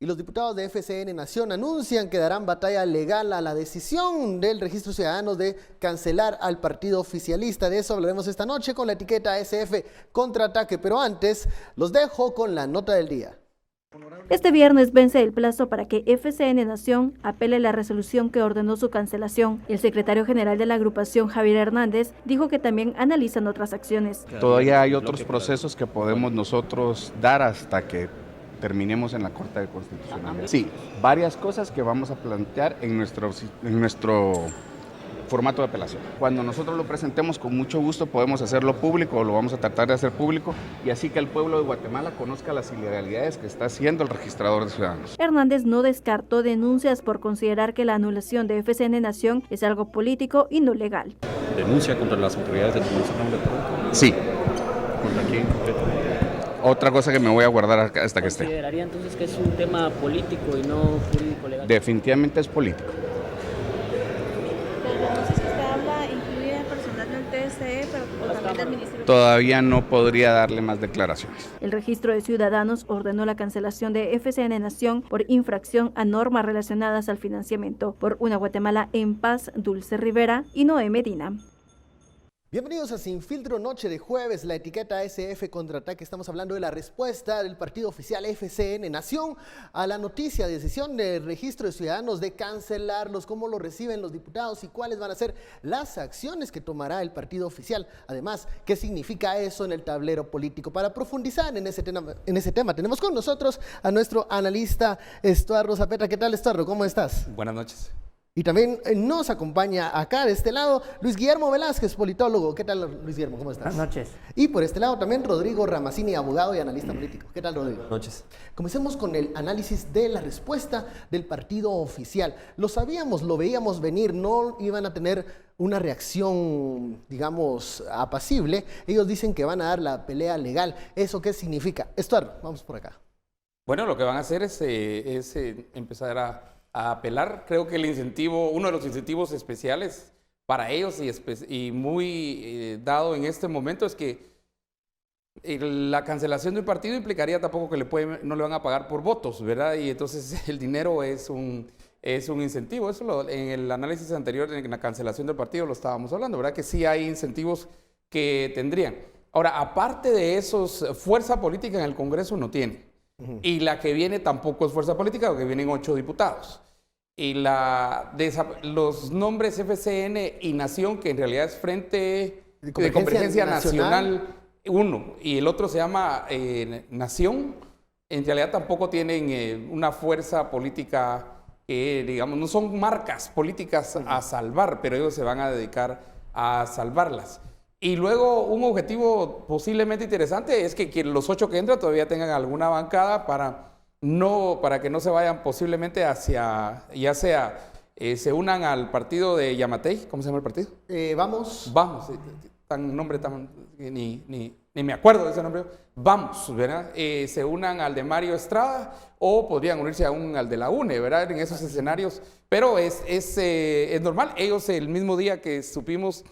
y los diputados de FCN Nación anuncian que darán batalla legal a la decisión del Registro Ciudadano de cancelar al partido oficialista. De eso hablaremos esta noche con la etiqueta SF Contraataque, pero antes los dejo con la nota del día. Este viernes vence el plazo para que FCN Nación apele la resolución que ordenó su cancelación. El secretario general de la agrupación, Javier Hernández, dijo que también analizan otras acciones. Todavía hay otros procesos que podemos nosotros dar hasta que terminemos en la Corte de Constitucionalidad. Sí, varias cosas que vamos a plantear en nuestro formato de apelación. Cuando nosotros lo presentemos, con mucho gusto podemos hacerlo público, o lo vamos a tratar de hacer público, y así que el pueblo de Guatemala conozca las ilegalidades que está haciendo el registrador de ciudadanos. Hernández no descartó denuncias por considerar que la anulación de FCN Nación es algo político y no legal. ¿Denuncia contra las autoridades del municipio de Toronto? Sí. ¿Contra quién en concreto? Otra cosa que me voy a guardar hasta que esté. ¿Consideraría entonces que es un tema político y no jurídico legal? Definitivamente es político. Todavía no podría darle más declaraciones. El Registro de Ciudadanos ordenó la cancelación de FCN Nación por infracción a normas relacionadas al financiamiento. Por una Guatemala en paz, Dulce Rivera y Noé Medina. Bienvenidos a Sin Filtro, noche de jueves, la etiqueta SF Contraataque. Estamos hablando de la respuesta del partido oficial FCN Nación a la noticia de decisión del Registro de Ciudadanos de cancelarlos, cómo lo reciben los diputados y cuáles van a ser las acciones que tomará el partido oficial. Además, ¿qué significa eso en el tablero político? Para profundizar en ese tema tenemos con nosotros a nuestro analista Estuardo Zapeta. ¿Qué tal, Estuardo? ¿Cómo estás? Buenas noches. Y también nos acompaña acá de este lado Luis Guillermo Velázquez, politólogo. ¿Qué tal, Luis Guillermo? ¿Cómo estás? Buenas noches. Y por este lado también Rodrigo Ramacini, abogado y analista político. ¿Qué tal, Rodrigo? Buenas noches. Comencemos con el análisis de la respuesta del partido oficial. Lo sabíamos, lo veíamos venir, no iban a tener una reacción, digamos, apacible. Ellos dicen que van a dar la pelea legal. ¿Eso qué significa? Estuardo, vamos por acá. Bueno, lo que van a hacer es empezar a apelar. Creo que el incentivo, uno de los incentivos especiales para ellos y muy dado en este momento es que la cancelación de un partido implicaría tampoco que no le van a pagar por votos, ¿verdad? Y entonces el dinero es un incentivo. Eso en el análisis anterior, en la cancelación del partido, lo estábamos hablando, ¿verdad? Que sí hay incentivos que tendrían. Ahora, aparte de esos, fuerza política en el Congreso no tiene. Y la que viene tampoco es fuerza política, porque vienen 8 diputados. Y los nombres FCN y Nación, que en realidad es Frente de Convergencia Nacional 1, y el otro se llama Nación, en realidad tampoco tienen una fuerza política, digamos, no son marcas políticas a salvar, pero ellos se van a dedicar a salvarlas. Y luego un objetivo posiblemente interesante es que los 8 que entran todavía tengan alguna bancada para que no se vayan posiblemente hacia, ya sea, se unan al partido de Yamatei. ¿Cómo se llama el partido? Vamos. Vamos, nombre tan, ni me acuerdo de ese nombre. Vamos, ¿verdad? Se unan al de Mario Estrada o podrían unirse al de la UNE, ¿verdad? En esos escenarios. Pero es normal. Ellos el mismo día que supimos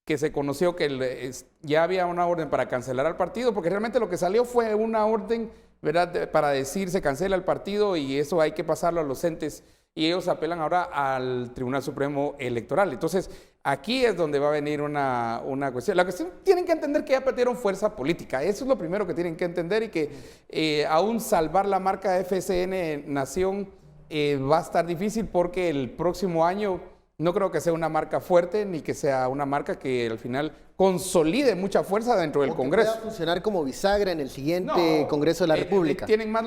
que se conoció que ya había una orden para cancelar al partido, porque realmente lo que salió fue una orden, ¿verdad?, para decir se cancela el partido y eso hay que pasarlo a los entes, y ellos apelan ahora al Tribunal Supremo Electoral. Entonces, aquí es donde va a venir una cuestión. La cuestión, tienen que entender que ya perdieron fuerza política. Eso es lo primero que tienen que entender, y que aún salvar la marca de FCN Nación va a estar difícil, porque el próximo año no creo que sea una marca fuerte, ni que sea una marca que al final consolide mucha fuerza dentro del Congreso. Pueda funcionar como bisagra en el siguiente Congreso de la República. Tienen más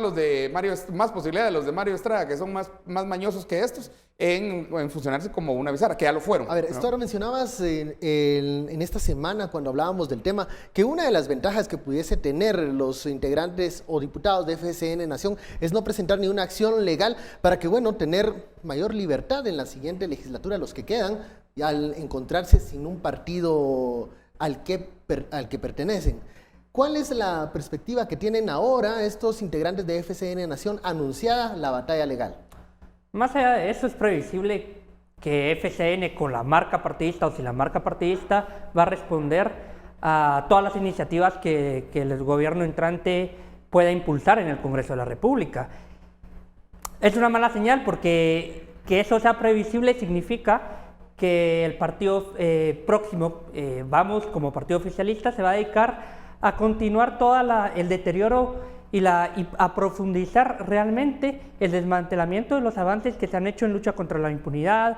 más posibilidades los de Mario Estrada, que son más mañosos que estos, en funcionarse como una bisagra, que ya lo fueron. A ver, esto ahora mencionabas en esta semana, cuando hablábamos del tema, que una de las ventajas que pudiese tener los integrantes o diputados de FCN Nación es no presentar ni una acción legal para que, bueno, tener mayor libertad en la siguiente legislatura, los que quedan, y al encontrarse sin un partido al que pertenecen. ¿Cuál es la perspectiva que tienen ahora estos integrantes de FCN Nación anunciada la batalla legal? Más allá de eso, es previsible que FCN, con la marca partidista o sin la marca partidista, va a responder a todas las iniciativas que el gobierno entrante pueda impulsar en el Congreso de la República. Es una mala señal porque que eso sea previsible significa que el partido próximo, Vamos, como partido oficialista, se va a dedicar a continuar el deterioro y a profundizar realmente el desmantelamiento de los avances que se han hecho en lucha contra la impunidad,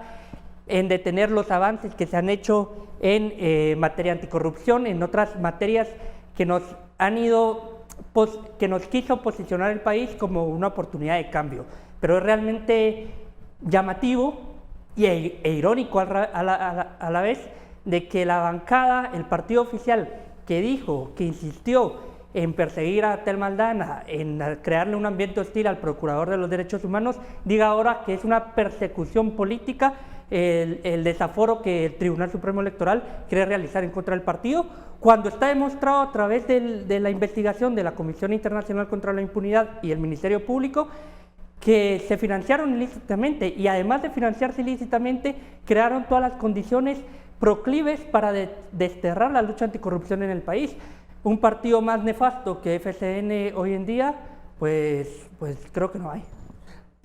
en detener los avances que se han hecho en materia anticorrupción, en otras materias que nos quiso posicionar el país como una oportunidad de cambio. Pero es realmente llamativo e irónico a la vez de que la bancada, el partido oficial que insistió en perseguir a Telma Aldana, en crearle un ambiente hostil al procurador de los derechos humanos, diga ahora que es una persecución política el desaforo que el Tribunal Supremo Electoral quiere realizar en contra del partido, cuando está demostrado a través de la investigación de la Comisión Internacional contra la Impunidad y el Ministerio Público que se financiaron ilícitamente y además de financiarse ilícitamente crearon todas las condiciones proclives para desterrar la lucha anticorrupción en el país. Un partido más nefasto que FCN hoy en día, pues creo que no hay.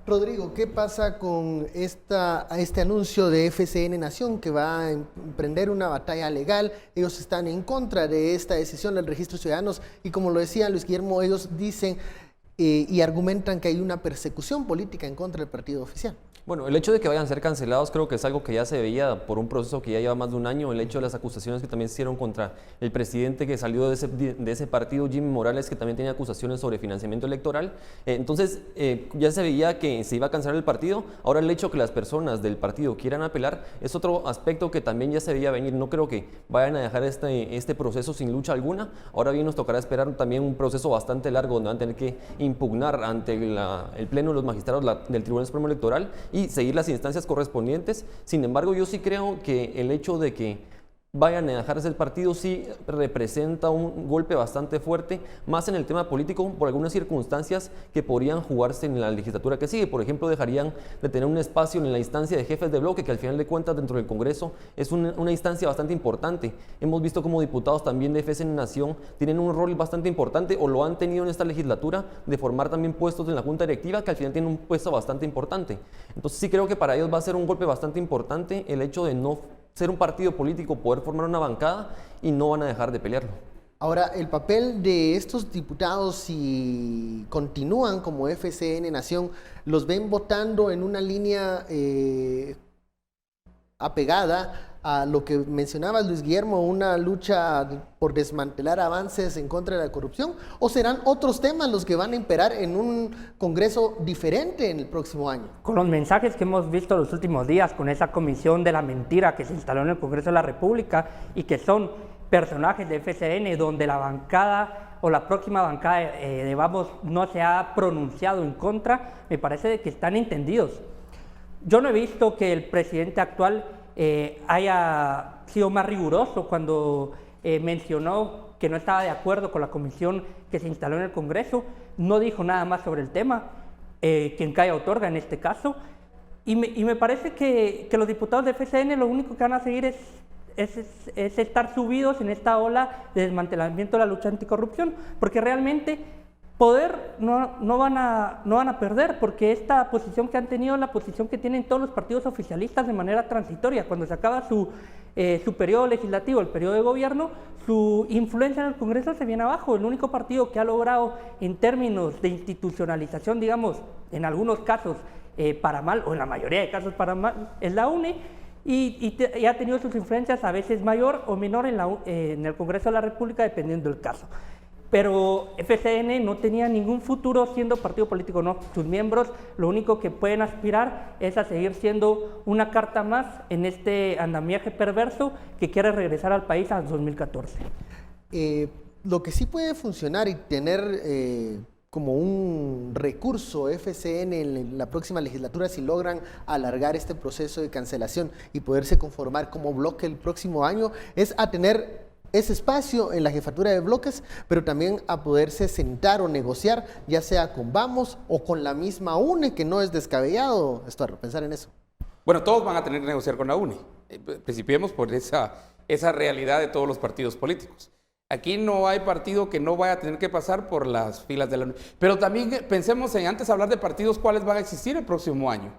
Rodrigo, ¿qué pasa con este anuncio de FCN Nación que va a emprender una batalla legal? Ellos están en contra de esta decisión del registro de ciudadanos y como lo decía Luis Guillermo, ellos dicen y argumentan que hay una persecución política en contra del partido oficial. Bueno, el hecho de que vayan a ser cancelados creo que es algo que ya se veía por un proceso que ya lleva más de un año. El hecho de las acusaciones que también se hicieron contra el presidente que salió de ese partido, Jimmy Morales, que también tenía acusaciones sobre financiamiento electoral. Entonces, ya se veía que se iba a cancelar el partido. Ahora el hecho que las personas del partido quieran apelar es otro aspecto que también ya se veía venir. No creo que vayan a dejar este proceso sin lucha alguna. Ahora bien, nos tocará esperar también un proceso bastante largo donde van a tener que impugnar ante el Pleno de los Magistrados del Tribunal Supremo Electoral y seguir las instancias correspondientes. Sin embargo, yo sí creo que el hecho de que vayan a dejarse el partido sí representa un golpe bastante fuerte, más en el tema político, por algunas circunstancias que podrían jugarse en la legislatura que sigue. Por ejemplo, dejarían de tener un espacio en la instancia de jefes de bloque, que al final de cuentas dentro del Congreso es una instancia bastante importante. Hemos visto como diputados también de FCN Nación tienen un rol bastante importante, o lo han tenido en esta legislatura, de formar también puestos en la Junta Directiva, que al final tienen un puesto bastante importante. Entonces sí creo que para ellos va a ser un golpe bastante importante el hecho de no ser un partido político, poder formar una bancada y no van a dejar de pelearlo. Ahora, el papel de estos diputados, si continúan como FCN Nación, ¿los ven votando en una línea apegada a lo que mencionaba Luis Guillermo, una lucha por desmantelar avances en contra de la corrupción? ¿O serán otros temas los que van a imperar en un Congreso diferente en el próximo año? Con los mensajes que hemos visto los últimos días, con esa comisión de la mentira que se instaló en el Congreso de la República y que son personajes de FCN, donde la bancada o la próxima bancada de Vamos no se ha pronunciado en contra, me parece de que están entendidos. Yo no he visto que el presidente actual haya sido más riguroso cuando mencionó que no estaba de acuerdo con la comisión que se instaló en el Congreso. No dijo nada más sobre el tema, quien calla otorga en este caso. Y me parece que los diputados de FCN lo único que van a seguir es estar subidos en esta ola de desmantelamiento de la lucha anticorrupción, porque realmente poder no van a perder, porque esta posición que han tenido es la posición que tienen todos los partidos oficialistas de manera transitoria. Cuando se acaba su periodo legislativo, el periodo de gobierno, su influencia en el Congreso se viene abajo. El único partido que ha logrado en términos de institucionalización, digamos, en algunos casos para mal, o en la mayoría de casos para mal, es la UNE, y ha tenido sus influencias a veces mayor o menor en el Congreso de la República, dependiendo del caso. Pero FCN no tenía ningún futuro siendo partido político, no. Sus miembros lo único que pueden aspirar es a seguir siendo una carta más en este andamiaje perverso que quiere regresar al país a 2014. Lo que sí puede funcionar y tener como un recurso FCN en la próxima legislatura, si logran alargar este proceso de cancelación y poderse conformar como bloque el próximo año, es a tener ese espacio en la jefatura de bloques, pero también a poderse sentar o negociar, ya sea con Vamos o con la misma UNE, que no es descabellado, Estuardo, pensar en eso. Bueno, todos van a tener que negociar con la UNE. Principiemos por esa realidad de todos los partidos políticos. Aquí no hay partido que no vaya a tener que pasar por las filas de la UNE. Pero también pensemos en, antes de hablar de partidos, cuáles van a existir el próximo año.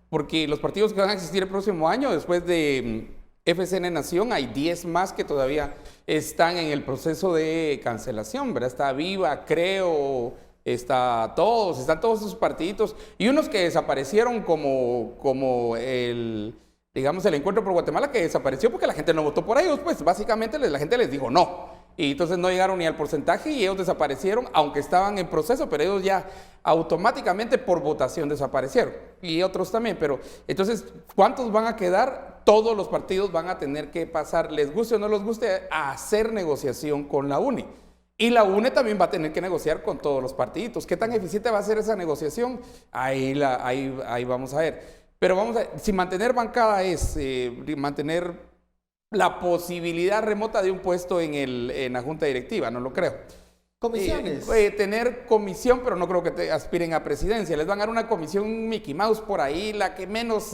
Porque los partidos que van a existir el próximo año, después de FCN Nación, hay 10 más que todavía están en el proceso de cancelación, ¿verdad? Está Viva, Creo, están todos esos partiditos. Y unos que desaparecieron como el Encuentro por Guatemala, que desapareció porque la gente no votó por ellos, pues básicamente la gente les dijo no. Y entonces no llegaron ni al porcentaje y ellos desaparecieron, aunque estaban en proceso, pero ellos ya automáticamente por votación desaparecieron. Y otros también, pero entonces, ¿cuántos van a quedar? Todos los partidos van a tener que pasar, les guste o no les guste, a hacer negociación con la UNE. Y la UNE también va a tener que negociar con todos los partiditos. ¿Qué tan eficiente va a ser esa negociación? Ahí vamos a ver. Pero vamos a ver, si mantener bancada es mantener la posibilidad remota de un puesto en la junta directiva, no lo creo. Comisiones. Tener comisión, pero no creo que te aspiren a presidencia. Les van a dar una comisión Mickey Mouse por ahí, la que menos,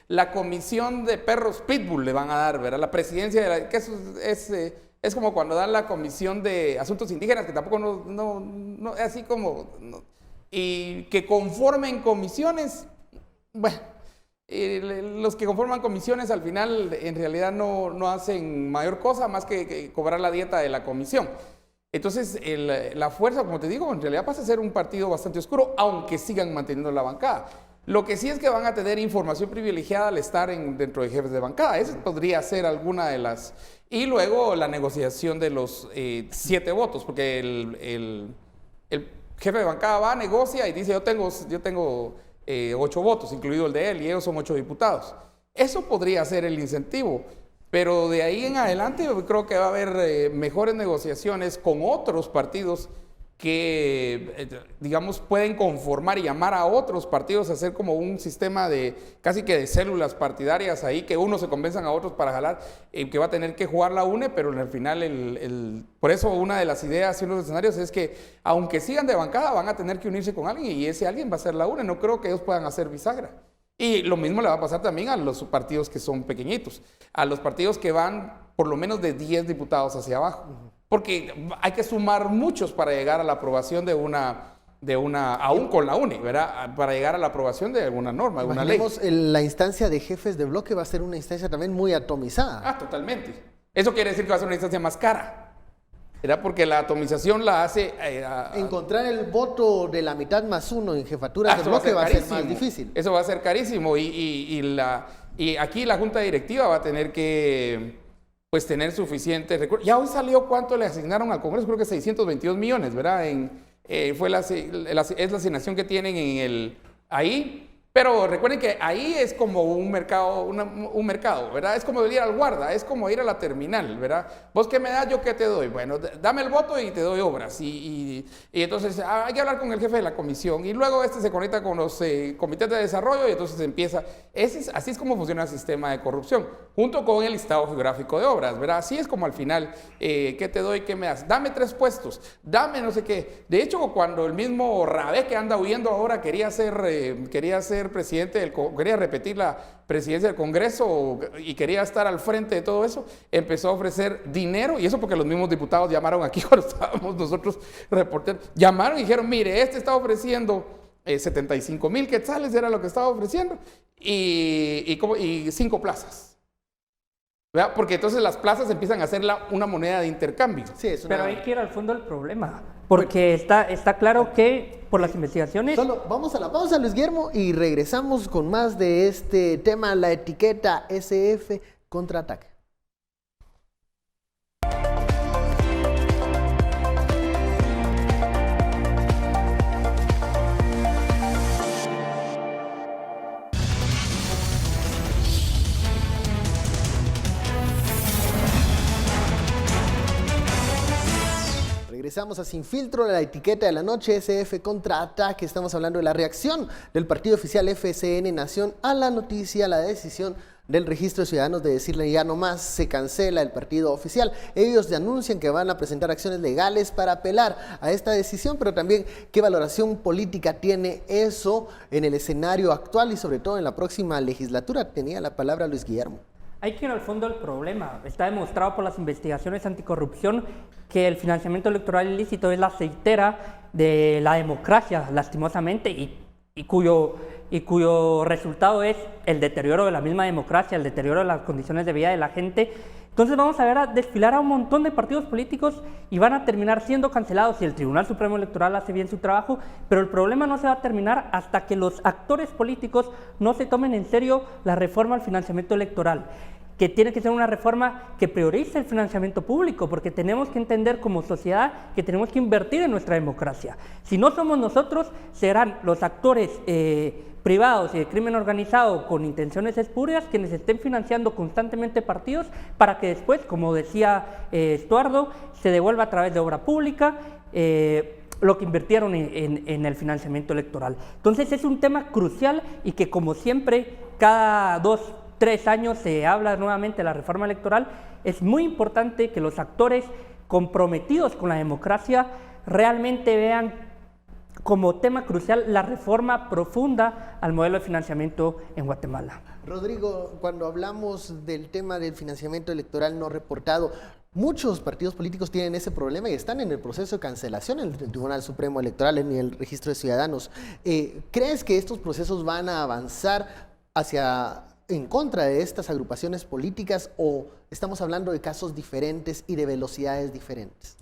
la comisión de perros pitbull le van a dar, ¿verdad? La presidencia, que eso es como cuando dan la comisión de asuntos indígenas, que tampoco no es así como, y que conformen comisiones, bueno. Los que conforman comisiones al final en realidad no hacen mayor cosa más que cobrar la dieta de la comisión. Entonces la fuerza, como te digo, en realidad pasa a ser un partido bastante oscuro, aunque sigan manteniendo la bancada. Lo que sí es que van a tener información privilegiada al estar dentro de jefes de bancada. Esa podría ser alguna de las... Y luego la negociación de los 7 votos, porque el jefe de bancada va, negocia y dice yo tengo 8 votos, incluido el de él, y ellos son 8 diputados. Eso podría ser el incentivo, pero de ahí en adelante yo creo que va a haber mejores negociaciones con otros partidos que, digamos, pueden conformar y llamar a otros partidos a hacer como un sistema casi que de células partidarias ahí, que unos se convenzan a otros para jalar, que va a tener que jugar la UNE, pero al final, por eso una de las ideas y unos escenarios es que, aunque sigan de bancada, van a tener que unirse con alguien y ese alguien va a ser la UNE. No creo que ellos puedan hacer bisagra. Y lo mismo le va a pasar también a los partidos que son pequeñitos, a los partidos que van por lo menos de 10 diputados hacia abajo. Porque hay que sumar muchos para llegar a la aprobación de una aún con la UNE, ¿verdad? Para llegar a la aprobación de alguna norma, de alguna ley. La instancia de jefes de bloque va a ser una instancia también muy atomizada. Totalmente. Eso quiere decir que va a ser una instancia más cara, ¿verdad? Porque la atomización la hace... encontrar el voto de la mitad más uno en jefaturas de bloque va a ser más difícil. Eso va a ser carísimo y aquí la junta directiva va a tener que... pues tener suficientes recursos. Ya hoy salió cuánto le asignaron al Congreso, creo que 622 millones, ¿verdad? Es la asignación que tienen ahí. Pero recuerden que ahí es como un mercado, ¿verdad? Es como ir al guarda, es como ir a la terminal, ¿verdad? ¿Vos qué me das, yo qué te doy? Bueno, dame el voto y te doy obras. Y entonces hay que hablar con el jefe de la comisión. Y luego se conecta con los comités de desarrollo y entonces empieza. Así es como funciona el sistema de corrupción, junto con el listado geográfico de obras, ¿verdad? Así es como al final, ¿qué te doy, qué me das? Dame 3 puestos, dame no sé qué. De hecho, cuando el mismo Rabé, que anda huyendo ahora, quería ser presidente quería repetir la presidencia del Congreso y quería estar al frente de todo eso, empezó a ofrecer dinero, y eso porque los mismos diputados llamaron aquí cuando estábamos nosotros reporteros, llamaron y dijeron, mire, está ofreciendo 75,000 quetzales, era lo que estaba ofreciendo, y 5 plazas. ¿Verdad? Porque entonces las plazas empiezan a ser una moneda de intercambio. Sí, pero hay que ir al fondo del problema, porque está claro que por las investigaciones... Solo vamos a la pausa, Luis Guillermo, y regresamos con más de este tema, la etiqueta SF Contraataque. Regresamos a Sin Filtro, la etiqueta de la noche, SF Contraataque. Estamos hablando de la reacción del partido oficial FCN Nación a la noticia, la decisión del Registro de Ciudadanos de decirle ya no más, se cancela el partido oficial. Ellos anuncian que van a presentar acciones legales para apelar a esta decisión, pero también qué valoración política tiene eso en el escenario actual y sobre todo en la próxima legislatura. Tenía la palabra Luis Guillermo. Hay que ir al fondo del problema. Está demostrado por las investigaciones anticorrupción que el financiamiento electoral ilícito es la aceitera de la democracia, lastimosamente, y cuyo resultado es el deterioro de la misma democracia, el deterioro de las condiciones de vida de la gente. Entonces vamos a ver a desfilar a un montón de partidos políticos y van a terminar siendo cancelados si el Tribunal Supremo Electoral hace bien su trabajo, pero el problema no se va a terminar hasta que los actores políticos no se tomen en serio la reforma al financiamiento electoral, que tiene que ser una reforma que priorice el financiamiento público, porque tenemos que entender como sociedad que tenemos que invertir en nuestra democracia. Si no somos nosotros, serán los actores privados y de crimen organizado con intenciones espurias quienes estén financiando constantemente partidos para que después, como decía Estuardo, se devuelva a través de obra pública lo que invirtieron en el financiamiento electoral. Entonces es un tema crucial y que, como siempre, cada 2-3 años se habla nuevamente de la reforma electoral. Es muy importante que los actores comprometidos con la democracia realmente vean como tema crucial la reforma profunda al modelo de financiamiento en Guatemala. Rodrigo, cuando hablamos del tema del financiamiento electoral no reportado, muchos partidos políticos tienen ese problema y están en el proceso de cancelación en el Tribunal Supremo Electoral, en el Registro de Ciudadanos. ¿Crees que estos procesos van a avanzar en contra de estas agrupaciones políticas o estamos hablando de casos diferentes y de velocidades diferentes?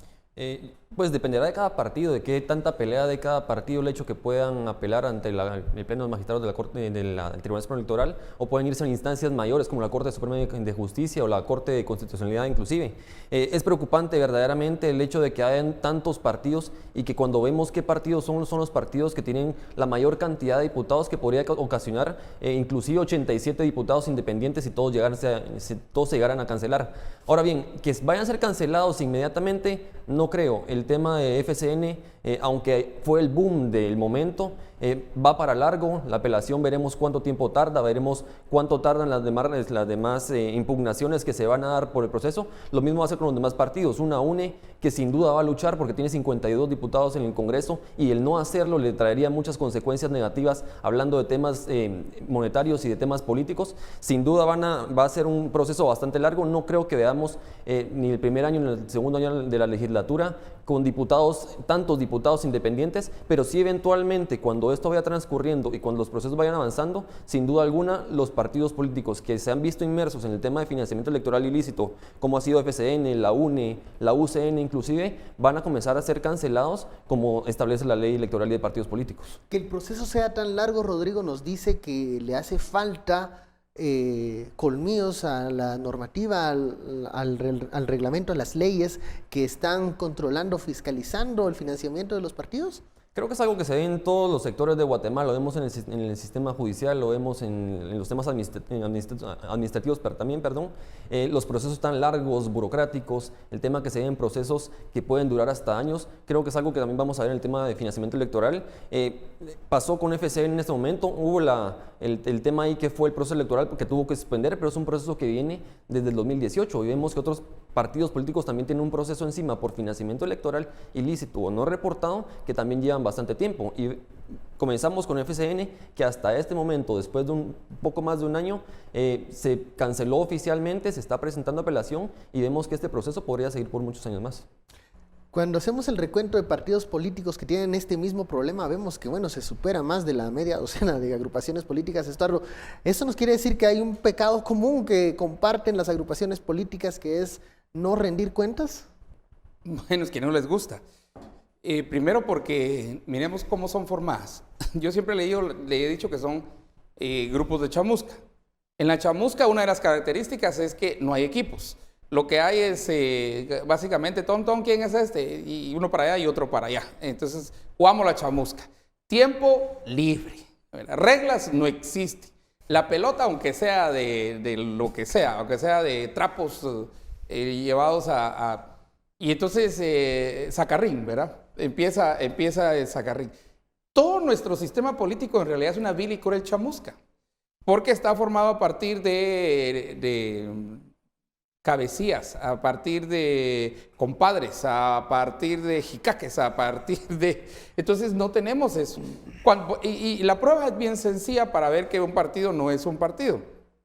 Pues dependerá de cada partido, de qué tanta pelea de cada partido, el hecho que puedan apelar ante el Pleno de Magistrados de la Corte del Tribunal Supremo Electoral, o pueden irse a instancias mayores como la Corte Suprema de Justicia o la Corte de Constitucionalidad inclusive. Es preocupante verdaderamente el hecho de que hayan tantos partidos y que cuando vemos qué partidos son los partidos que tienen la mayor cantidad de diputados, que podría ocasionar inclusive 87 diputados independientes si todos se llegaran a cancelar. Ahora bien, que vayan a ser cancelados inmediatamente, no creo. El tema de FCN, aunque fue el boom del momento, va para largo. La apelación veremos cuánto tiempo tarda, veremos cuánto tardan las demás impugnaciones que se van a dar por el proceso. Lo mismo va a ser con los demás partidos. Una UNE que sin duda va a luchar porque tiene 52 diputados en el Congreso y el no hacerlo le traería muchas consecuencias negativas hablando de temas monetarios y de temas políticos. Sin duda va a ser un proceso bastante largo. No creo que veamos ni el primer año ni el segundo año de la legislatura con tantos diputados independientes, pero sí eventualmente cuando esto vaya transcurriendo y cuando los procesos vayan avanzando, sin duda alguna los partidos políticos que se han visto inmersos en el tema de financiamiento electoral ilícito, como ha sido FCN, la UNE, la UCN inclusive, van a comenzar a ser cancelados como establece la ley electoral y de partidos políticos. Que el proceso sea tan largo, Rodrigo, nos dice que le hace falta colmillos a la normativa, al reglamento, a las leyes que están controlando, fiscalizando el financiamiento de los partidos. Creo que es algo que se ve en todos los sectores de Guatemala, lo vemos en el sistema judicial, lo vemos en los temas administrativos también, los procesos tan largos, burocráticos, el tema que se ve en procesos que pueden durar hasta años, creo que es algo que también vamos a ver en el tema de financiamiento electoral. Pasó con FCN en este momento, hubo el tema ahí que fue el proceso electoral que tuvo que suspender, pero es un proceso que viene desde el 2018 y vemos que otros partidos políticos también tienen un proceso encima por financiamiento electoral ilícito o no reportado que también llevan bastante tiempo. Y comenzamos con FCN, que hasta este momento, después de un poco más de un año, se canceló oficialmente, se está presentando apelación y vemos que este proceso podría seguir por muchos años más. Cuando hacemos el recuento de partidos políticos que tienen este mismo problema, vemos que se supera más de la media docena de agrupaciones políticas. Estuardo, ¿eso nos quiere decir que hay un pecado común que comparten las agrupaciones políticas, que es no rendir cuentas? Bueno, es que no les gusta. Primero porque miremos cómo son formadas. Yo siempre le he dicho que son grupos de chamusca. En la chamusca una de las características es que no hay equipos. Lo que hay es básicamente, ¿quién es este? Y uno para allá y otro para allá. Entonces, jugamos la chamusca. Tiempo libre. Reglas no existen. La pelota, aunque sea de lo que sea, aunque sea de trapos llevados y entonces, sacarrín, ¿verdad? Empieza el sacarrín. Todo nuestro sistema político en realidad es una vil y cruel chamusca, porque está formado a partir de cabecillas, a partir de compadres, a partir de jicaques, a partir de... Entonces no tenemos eso. Y la prueba es bien sencilla para ver que un partido no es un partido.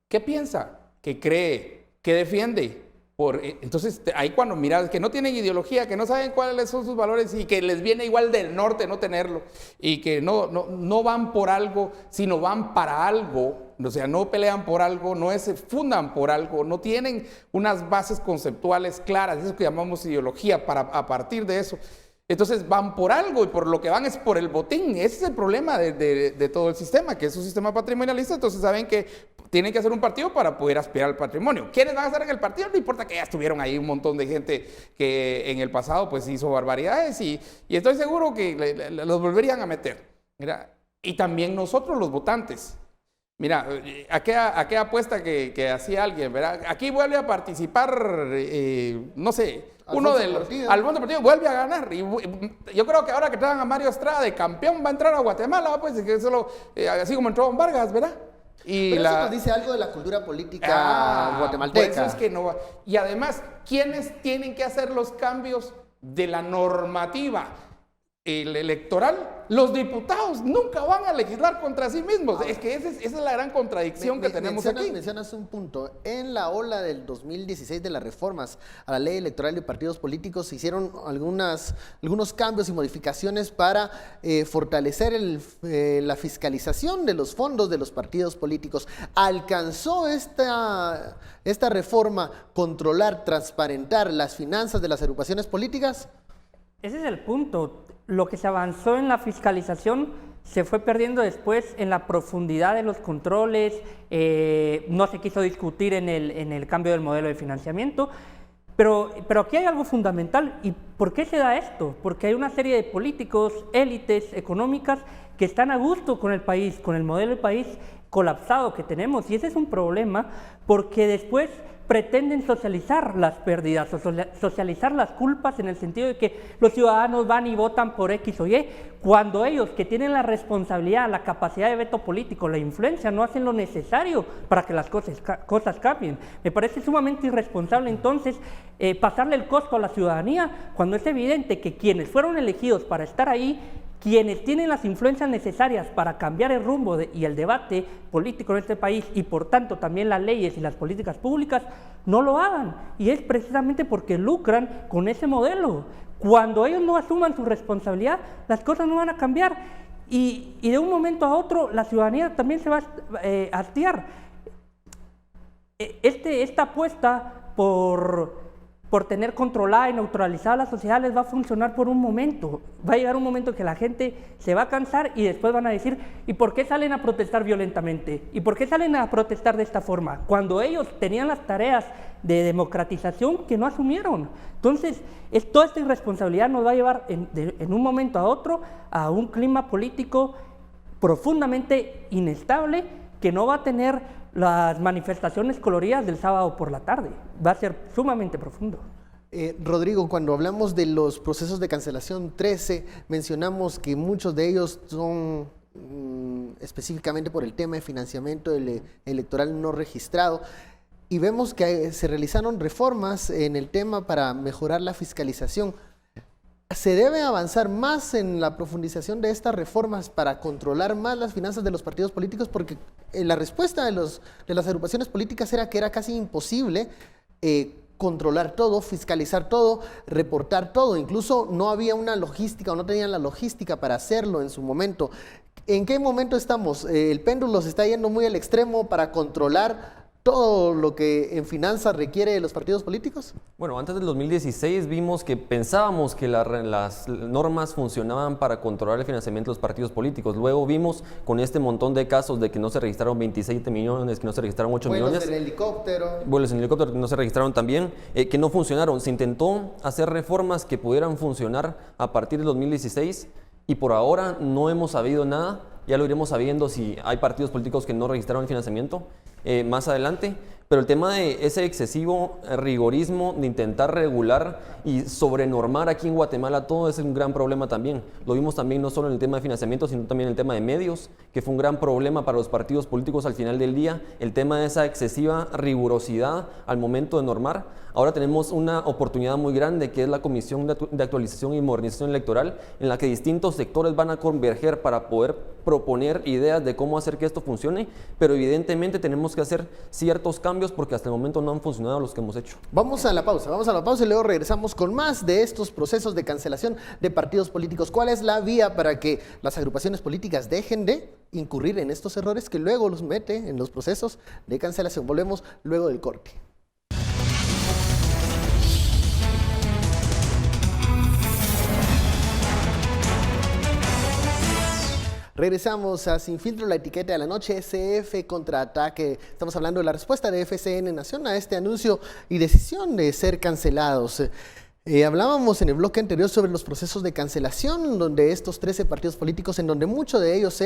¿Qué piensa? que cree, que defiende. Entonces, ahí cuando miras que no tienen ideología, que no saben cuáles son sus valores y que les viene igual del norte no tenerlo y que no van por algo, sino van para algo, o sea, no pelean por algo, no se fundan por algo, no tienen unas bases conceptuales claras, eso que llamamos ideología, a partir de eso. Entonces van por algo y por lo que van es por el botín. Ese es el problema de todo el sistema, que es un sistema patrimonialista. Entonces saben que tienen que hacer un partido para poder aspirar al patrimonio. ¿Quiénes van a estar en el partido? No importa que ya estuvieron ahí un montón de gente que en el pasado pues hizo barbaridades y estoy seguro que los volverían a meter. Mira, y también nosotros los votantes. Mira, aquella apuesta que hacía alguien, ¿verdad? Aquí vuelve a participar, no sé, uno de los... Alfonso Portillo vuelve a ganar. Y yo creo que ahora que traen a Mario Estrada de campeón va a entrar a Guatemala, pues que solo, así como entró Don Vargas, ¿verdad? Pero eso nos dice algo de la cultura política guatemalteca. Pues es que no va. Y además, ¿quiénes tienen que hacer los cambios de la normativa electoral? Los diputados nunca van a legislar contra sí mismos. Es que esa es la gran contradicción que tenemos aquí. Mencionas un punto. En la ola del 2016 de las reformas a la ley electoral de partidos políticos se hicieron algunos cambios y modificaciones para fortalecer la fiscalización de los fondos de los partidos políticos. ¿Alcanzó esta reforma controlar, transparentar las finanzas de las agrupaciones políticas? Ese es el punto. Lo que se avanzó en la fiscalización se fue perdiendo después en la profundidad de los controles, no se quiso discutir en el cambio del modelo de financiamiento, pero aquí hay algo fundamental. ¿Y por qué se da esto? Porque hay una serie de políticos, élites económicas que están a gusto con el país, con el modelo del país colapsado que tenemos, y ese es un problema porque después pretenden socializar las pérdidas, socializar las culpas en el sentido de que los ciudadanos van y votan por X o Y, cuando ellos que tienen la responsabilidad, la capacidad de veto político, la influencia, no hacen lo necesario para que las cosas cambien. Me parece sumamente irresponsable entonces pasarle el costo a la ciudadanía cuando es evidente que quienes fueron elegidos para estar ahí, quienes tienen las influencias necesarias para cambiar el rumbo y el debate político en este país y por tanto también las leyes y las políticas públicas, no lo hagan. Y es precisamente porque lucran con ese modelo. Cuando ellos no asuman su responsabilidad, las cosas no van a cambiar. Y de un momento a otro la ciudadanía también se va a hastiar. Esta apuesta por tener controlada y neutralizada la sociedad les va a funcionar por un momento. Va a llegar un momento que la gente se va a cansar y después van a decir, ¿y por qué salen a protestar violentamente? ¿Y por qué salen a protestar de esta forma? Cuando ellos tenían las tareas de democratización que no asumieron. Entonces, toda esta irresponsabilidad nos va a llevar en un momento a otro a un clima político profundamente inestable que no va a tener las manifestaciones coloridas del sábado por la tarde. Va a ser sumamente profundo. Rodrigo, cuando hablamos de los procesos de cancelación 13, mencionamos que muchos de ellos son específicamente por el tema de financiamiento electoral no registrado, y vemos que se realizaron reformas en el tema para mejorar la fiscalización. ¿Se debe avanzar más en la profundización de estas reformas para controlar más las finanzas de los partidos políticos? Porque la respuesta de las agrupaciones políticas era que era casi imposible controlar todo, fiscalizar todo, reportar todo. Incluso no había una logística o no tenían la logística para hacerlo en su momento. ¿En qué momento estamos? ¿El péndulo se está yendo muy al extremo para controlar todo lo que en finanzas requiere de los partidos políticos? Bueno, antes del 2016 vimos que pensábamos que las normas funcionaban para controlar el financiamiento de los partidos políticos. Luego vimos con este montón de casos de que no se registraron 27 millones, que no se registraron 8 millones. Vuelos en helicóptero. Vuelos en helicóptero que no se registraron también, que no funcionaron. Se intentó hacer reformas que pudieran funcionar a partir del 2016 y por ahora no hemos sabido nada. Ya lo iremos sabiendo si hay partidos políticos que no registraron el financiamiento más adelante, pero el tema de ese excesivo rigorismo de intentar regular y sobrenormar aquí en Guatemala todo es un gran problema también. Lo vimos también no solo en el tema de financiamiento, sino también en el tema de medios, que fue un gran problema para los partidos políticos al final del día, el tema de esa excesiva rigurosidad al momento de normar. Ahora tenemos una oportunidad muy grande que es la Comisión de Actualización y Modernización Electoral, en la que distintos sectores van a converger para poder proponer ideas de cómo hacer que esto funcione, pero evidentemente tenemos que hacer ciertos cambios cambios porque hasta el momento no han funcionado los que hemos hecho. Vamos a la pausa y luego regresamos con más de estos procesos de cancelación de partidos políticos. ¿Cuál es la vía para que las agrupaciones políticas dejen de incurrir en estos errores que luego los mete en los procesos de cancelación? Volvemos luego del corte. Regresamos a Sin Filtro, la etiqueta de la noche, SF contraataque. Estamos hablando de la respuesta de FCN Nación a este anuncio y decisión de ser cancelados. Hablábamos en el bloque anterior sobre los procesos de cancelación, donde estos 13 partidos políticos, en donde muchos de ellos,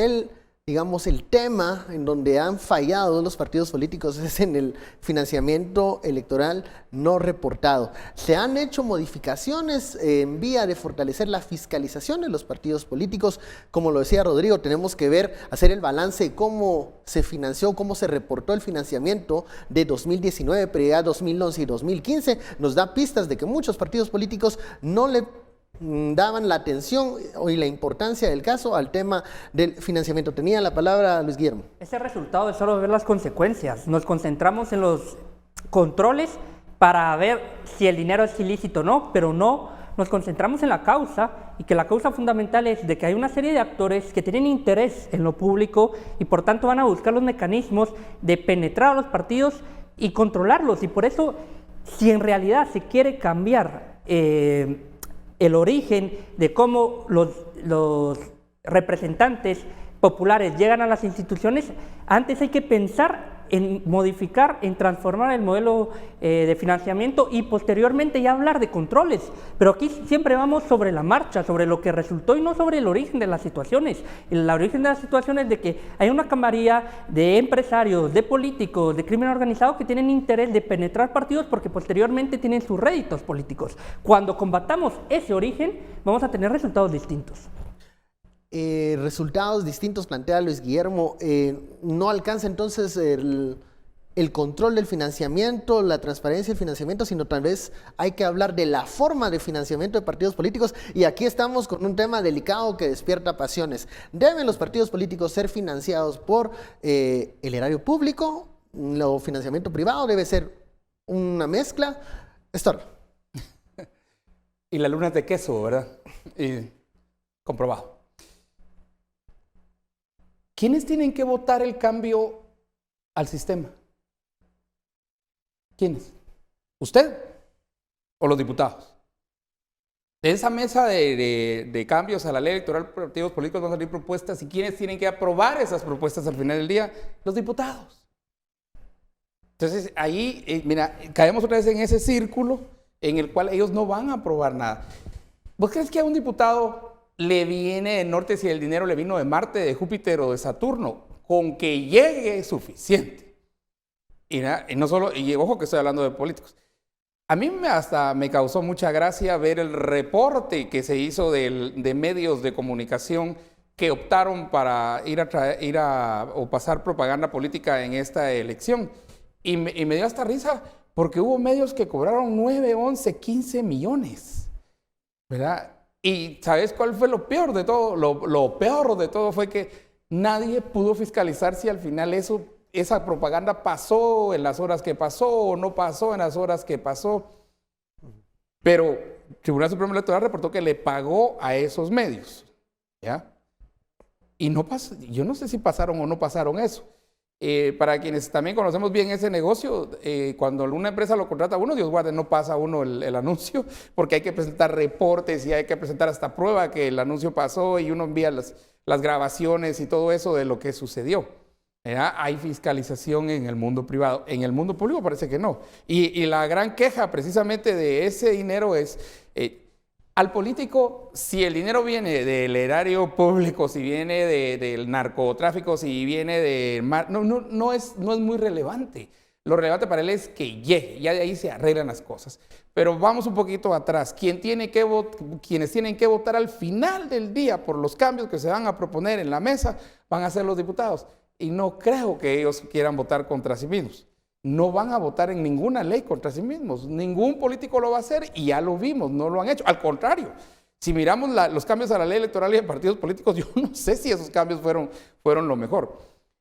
digamos, el tema en donde han fallado los partidos políticos es en el financiamiento electoral no reportado. Se han hecho modificaciones en vía de fortalecer la fiscalización de los partidos políticos. Como lo decía Rodrigo, tenemos que hacer el balance de cómo se financió, cómo se reportó el financiamiento de 2019, pero ya 2011 y 2015 nos da pistas de que muchos partidos políticos no le daban la atención y la importancia del caso al tema del financiamiento. Tenía la palabra Luis Guillermo. Ese resultado es solo ver las consecuencias. Nos concentramos en los controles para ver si el dinero es ilícito o no, pero no nos concentramos en la causa, y que la causa fundamental es de que hay una serie de actores que tienen interés en lo público y por tanto van a buscar los mecanismos de penetrar a los partidos y controlarlos. Y por eso, si en realidad se quiere cambiar el origen de cómo los representantes populares llegan a las instituciones, antes hay que pensar en modificar, en transformar el modelo de financiamiento y posteriormente ya hablar de controles. Pero aquí siempre vamos sobre la marcha, sobre lo que resultó y no sobre el origen de las situaciones. El origen de las situaciones es de que hay una camarilla de empresarios, de políticos, de crimen organizado que tienen interés de penetrar partidos porque posteriormente tienen sus réditos políticos. Cuando combatamos ese origen, vamos a tener resultados distintos. Resultados distintos, plantea Luis Guillermo. No alcanza entonces el control del financiamiento, la transparencia del financiamiento, sino tal vez hay que hablar de la forma de financiamiento de partidos políticos. Y aquí estamos con un tema delicado que despierta pasiones. ¿Deben los partidos políticos ser financiados por el erario público? ¿O financiamiento privado? ¿Debe ser una mezcla? Estor. Y la luna es de queso, ¿verdad? Y comprobado. ¿Quiénes tienen que votar el cambio al sistema? ¿Quiénes? ¿Usted o los diputados? De esa mesa de cambios a la ley electoral de partidos políticos van a salir propuestas, y ¿quiénes tienen que aprobar esas propuestas al final del día? Los diputados. Entonces ahí, mira, caemos otra vez en ese círculo en el cual ellos no van a aprobar nada. ¿Vos crees que a un diputado le viene de norte si el dinero le vino de Marte, de Júpiter o de Saturno? Con que llegue es suficiente. Y no solo, y ojo que estoy hablando de políticos. A mí hasta me causó mucha gracia ver el reporte que se hizo de medios de comunicación que optaron para o pasar propaganda política en esta elección. Y me dio hasta risa porque hubo medios que cobraron 9, 11, 15 millones, ¿verdad? Y ¿sabes cuál fue lo peor de todo? Lo peor de todo fue que nadie pudo fiscalizar si al final esa propaganda pasó en las horas que pasó o no pasó en las horas que pasó. Pero el Tribunal Supremo Electoral reportó que le pagó a esos medios, ¿ya? Y no pasó, yo no sé si pasaron o no pasaron eso. Para quienes también conocemos bien ese negocio, cuando una empresa lo contrata a uno, Dios guarde, no pasa a uno el anuncio, porque hay que presentar reportes y hay que presentar hasta prueba que el anuncio pasó, y uno envía las grabaciones y todo eso de lo que sucedió. Hay fiscalización en el mundo privado. En el mundo público parece que no. Y la gran queja precisamente de ese dinero es, al político, si el dinero viene del erario público, si viene del narcotráfico, si viene de... No es muy relevante. Lo relevante para él es que llegue, ya de ahí se arreglan las cosas. Pero vamos un poquito atrás. Quienes tienen que votar al final del día por los cambios que se van a proponer en la mesa van a ser los diputados. Y no creo que ellos quieran votar contra sí mismos. No van a votar en ninguna ley contra sí mismos. Ningún político lo va a hacer y ya lo vimos, no lo han hecho. Al contrario, si miramos los cambios a la ley electoral y de partidos políticos, yo no sé si esos cambios fueron lo mejor.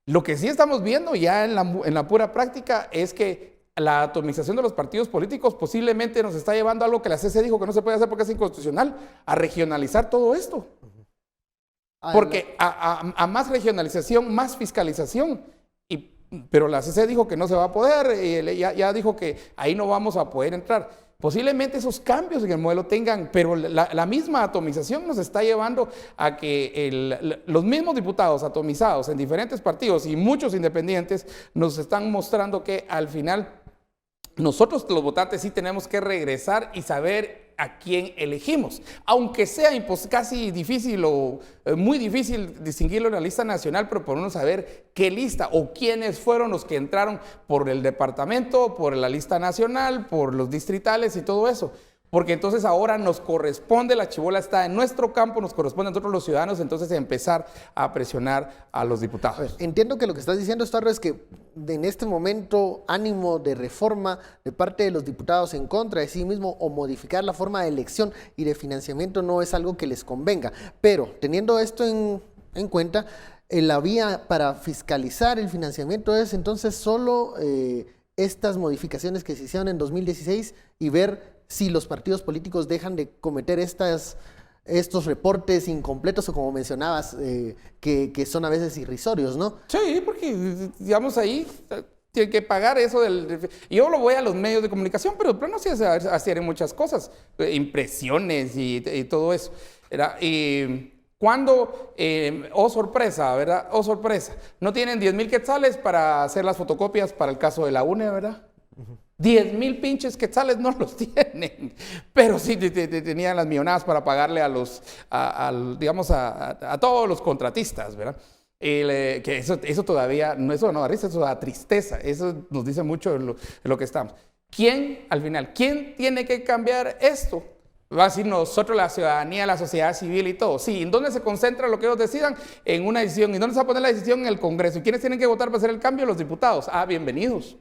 Lo que sí estamos viendo ya en la pura práctica es que la atomización de los partidos políticos posiblemente nos está llevando a algo que la CC dijo que no se puede hacer porque es inconstitucional, a regionalizar todo esto. Porque a más regionalización, más fiscalización. Pero la CC dijo que no se va a poder, ya dijo que ahí no vamos a poder entrar. Posiblemente esos cambios en el modelo tengan, pero la misma atomización nos está llevando a que los mismos diputados atomizados en diferentes partidos y muchos independientes nos están mostrando que al final nosotros los votantes sí tenemos que regresar y saber a quién elegimos, aunque sea casi difícil o muy difícil distinguirlo en la lista nacional, pero por uno saber qué lista o quiénes fueron los que entraron por el departamento, por la lista nacional, por los distritales y todo eso. Porque entonces ahora nos corresponde, la chibola está en nuestro campo, nos corresponde a nosotros los ciudadanos, entonces empezar a presionar a los diputados. A ver, entiendo que lo que estás diciendo, Estarro, es que en este momento ánimo de reforma de parte de los diputados en contra de sí mismo o modificar la forma de elección y de financiamiento no es algo que les convenga. Pero teniendo esto en cuenta, la vía para fiscalizar el financiamiento es entonces solo estas modificaciones que se hicieron en 2016 y ver si los partidos políticos dejan de cometer estos reportes incompletos o como mencionabas, que son a veces irrisorios, ¿no? Sí, porque digamos ahí tienen que pagar eso yo lo voy a los medios de comunicación, pero no sé hacer muchas cosas, impresiones y todo eso. Cuando, oh sorpresa, ¿verdad? Oh sorpresa, no tienen 10,000 quetzales para hacer las fotocopias para el caso de la UNE, ¿verdad? 10,000 pinches quetzales no los tienen, pero sí tenían las millonadas para pagarle a todos los contratistas, ¿verdad? Que eso todavía, eso no da risa, eso da tristeza, eso nos dice mucho de lo que estamos. Al final, quién tiene que cambiar esto? Va a decir nosotros, la ciudadanía, la sociedad civil y todo. Sí, ¿en dónde se concentra lo que ellos decidan? En una decisión. ¿Y dónde se va a poner la decisión? En el Congreso. ¿Y quiénes tienen que votar para hacer el cambio? Los diputados. Bienvenidos.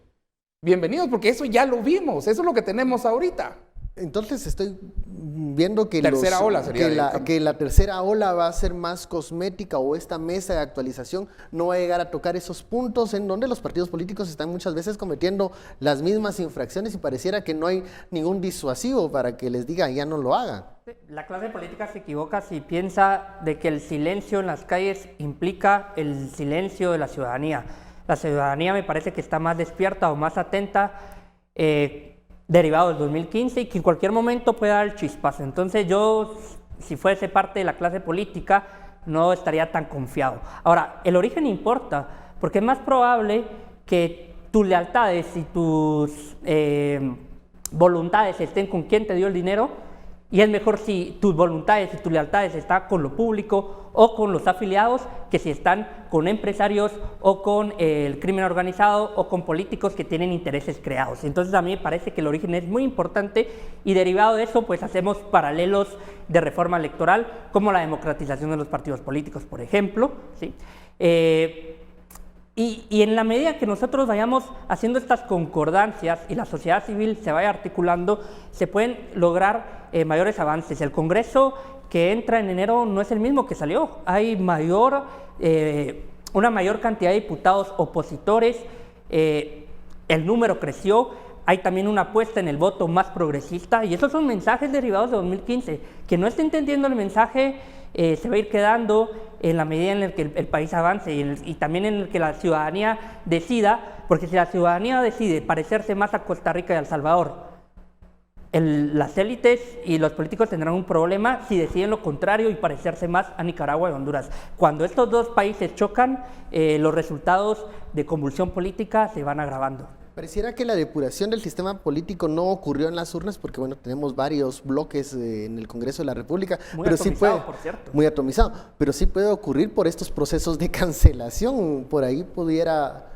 Bienvenidos, porque eso ya lo vimos, eso es lo que tenemos ahorita. Entonces estoy viendo que, que la tercera ola va a ser más cosmética o esta mesa de actualización no va a llegar a tocar esos puntos en donde los partidos políticos están muchas veces cometiendo las mismas infracciones y pareciera que no hay ningún disuasivo para que les diga ya no lo hagan. La clase política se equivoca si piensa de que el silencio en las calles implica el silencio de la ciudadanía. La ciudadanía me parece que está más despierta o más atenta derivado del 2015 y que en cualquier momento puede dar el chispazo. Entonces yo, si fuese parte de la clase política, no estaría tan confiado. Ahora, el origen importa, porque es más probable que tus lealtades y tus voluntades estén con quien te dio el dinero, y es mejor si tus voluntades y tus lealtades están con lo público o con los afiliados que si están con empresarios o con el crimen organizado o con políticos que tienen intereses creados. Entonces a mí me parece que el origen es muy importante y derivado de eso pues hacemos paralelos de reforma electoral como la democratización de los partidos políticos, por ejemplo, ¿sí? Y en la medida que nosotros vayamos haciendo estas concordancias y la sociedad civil se vaya articulando, se pueden lograr mayores avances. El Congreso que entra en enero no es el mismo que salió. Hay una mayor cantidad de diputados opositores, el número creció, hay también una apuesta en el voto más progresista y esos son mensajes derivados de 2015. Que no esté entendiendo el mensaje se va a ir quedando en la medida en la que el país avance y también en el que la ciudadanía decida, porque si la ciudadanía decide parecerse más a Costa Rica y a El Salvador, las élites y los políticos tendrán un problema si deciden lo contrario y parecerse más a Nicaragua y Honduras. Cuando estos dos países chocan, los resultados de convulsión política se van agravando. Pareciera que la depuración del sistema político no ocurrió en las urnas porque, bueno, tenemos varios bloques en el Congreso de la República. Muy pero atomizado, sí puede, por cierto. Muy atomizado, pero sí puede ocurrir por estos procesos de cancelación. Por ahí pudiera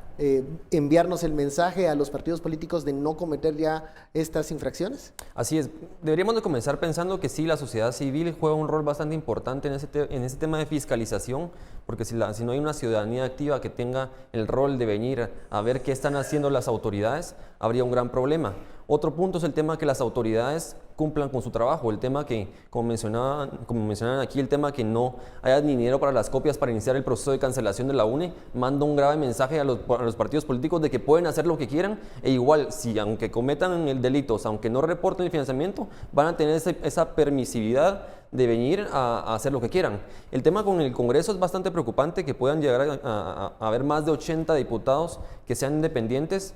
enviarnos el mensaje a los partidos políticos de no cometer ya estas infracciones. Así es, deberíamos de comenzar pensando que sí, la sociedad civil juega un rol bastante importante en ese tema de fiscalización, porque si no hay una ciudadanía activa que tenga el rol de venir a ver qué están haciendo las autoridades, habría un gran problema. Otro punto es el tema que las autoridades cumplan con su trabajo, el tema que, como mencionaban aquí, el tema que no haya ni dinero para las copias para iniciar el proceso de cancelación de la UNE, manda un grave mensaje a los partidos políticos de que pueden hacer lo que quieran, e igual, si aunque cometan el delitos, aunque no reporten el financiamiento, van a tener esa permisividad de venir a hacer lo que quieran. El tema con el Congreso es bastante preocupante, que puedan llegar a haber más de 80 diputados que sean independientes,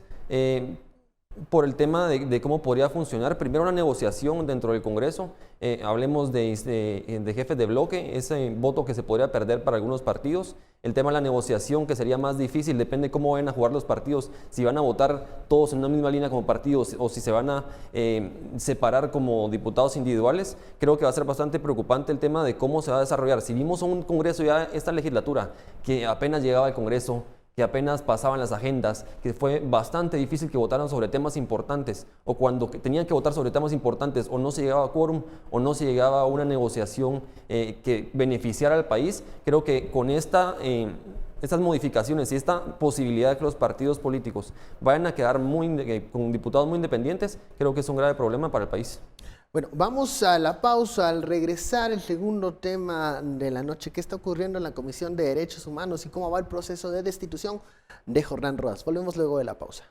por el tema de cómo podría funcionar. Primero, una negociación dentro del Congreso. Hablemos de jefes de bloque, ese voto que se podría perder para algunos partidos. El tema de la negociación, que sería más difícil, depende de cómo vayan a jugar los partidos, si van a votar todos en una misma línea como partidos o si se van a separar como diputados individuales. Creo que va a ser bastante preocupante el tema de cómo se va a desarrollar. Si vimos un Congreso ya esta legislatura, que apenas llegaba al Congreso, que apenas pasaban las agendas, que fue bastante difícil que votaran sobre temas importantes, o cuando tenían que votar sobre temas importantes o no se llegaba a quórum o no se llegaba a una negociación que beneficiara al país. Creo que con estas modificaciones y esta posibilidad de que los partidos políticos vayan a quedar con diputados muy independientes, creo que es un grave problema para el país. Bueno, vamos a la pausa. Al regresar, el segundo tema de la noche: ¿qué está ocurriendo en la Comisión de Derechos Humanos y cómo va el proceso de destitución de Jordán Rodas? Volvemos luego de la pausa.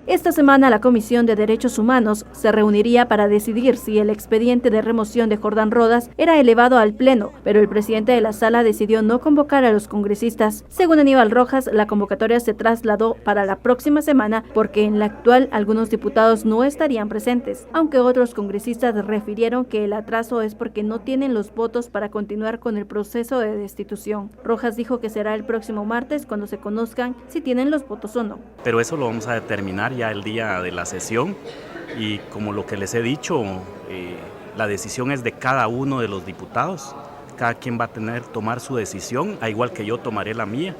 Esta semana la Comisión de Derechos Humanos se reuniría para decidir si el expediente de remoción de Jordán Rodas era elevado al Pleno, pero el presidente de la sala decidió no convocar a los congresistas. Según Aníbal Rojas, la convocatoria se trasladó para la próxima semana porque en la actual algunos diputados no estarían presentes, aunque otros congresistas refirieron que el atraso es porque no tienen los votos para continuar con el proceso de destitución. Rojas dijo que será el próximo martes cuando se conozcan si tienen los votos o no. Pero eso lo vamos a determinar ya el día de la sesión, y como lo que les he dicho, la decisión es de cada uno de los diputados. Cada quien va a tomar su decisión, a igual que yo tomaré la mía,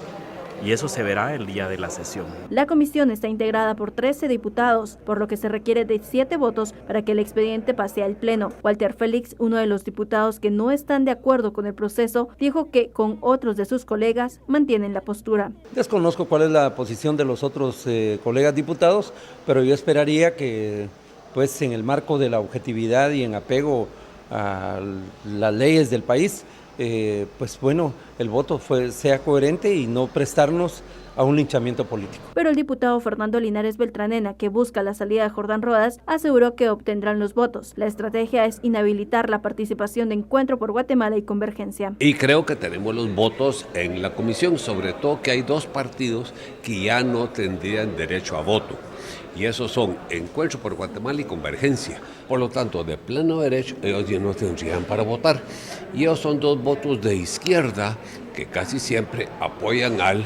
y eso se verá el día de la sesión. La comisión está integrada por 13 diputados, por lo que se requiere de 7 votos para que el expediente pase al Pleno. Walter Félix, uno de los diputados que no están de acuerdo con el proceso, dijo que con otros de sus colegas mantienen la postura. Desconozco cuál es la posición de los otros colegas diputados, pero yo esperaría que, pues, en el marco de la objetividad y en apego a las leyes del país, pues bueno, el voto sea coherente y no prestarnos a un linchamiento político. Pero el diputado Fernando Linares Beltranena, que busca la salida de Jordán Rodas, aseguró que obtendrán los votos. La estrategia es inhabilitar la participación de Encuentro por Guatemala y Convergencia. Y creo que tenemos los votos en la comisión, sobre todo que hay 2 partidos que ya no tendrían derecho a voto. Y esos son Encuentro por Guatemala y Convergencia. Por lo tanto, de pleno derecho, ellos ya no tendrían para votar. Y ellos son 2 votos de izquierda que casi siempre apoyan al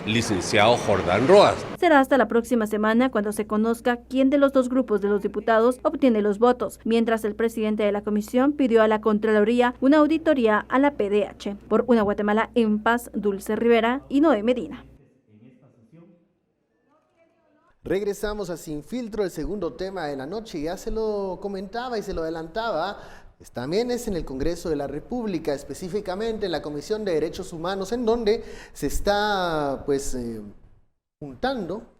licenciado Jordán Rodas. Será hasta la próxima semana cuando se conozca quién de los 2 grupos de los diputados obtiene los votos, mientras el presidente de la comisión pidió a la Contraloría una auditoría a la PDH. Por Una Guatemala en Paz, Dulce Rivera y Noé Medina. Regresamos a Sin Filtro, el segundo tema de la noche. Ya se lo comentaba y se lo adelantaba. También es en el Congreso de la República, específicamente en la Comisión de Derechos Humanos, en donde se está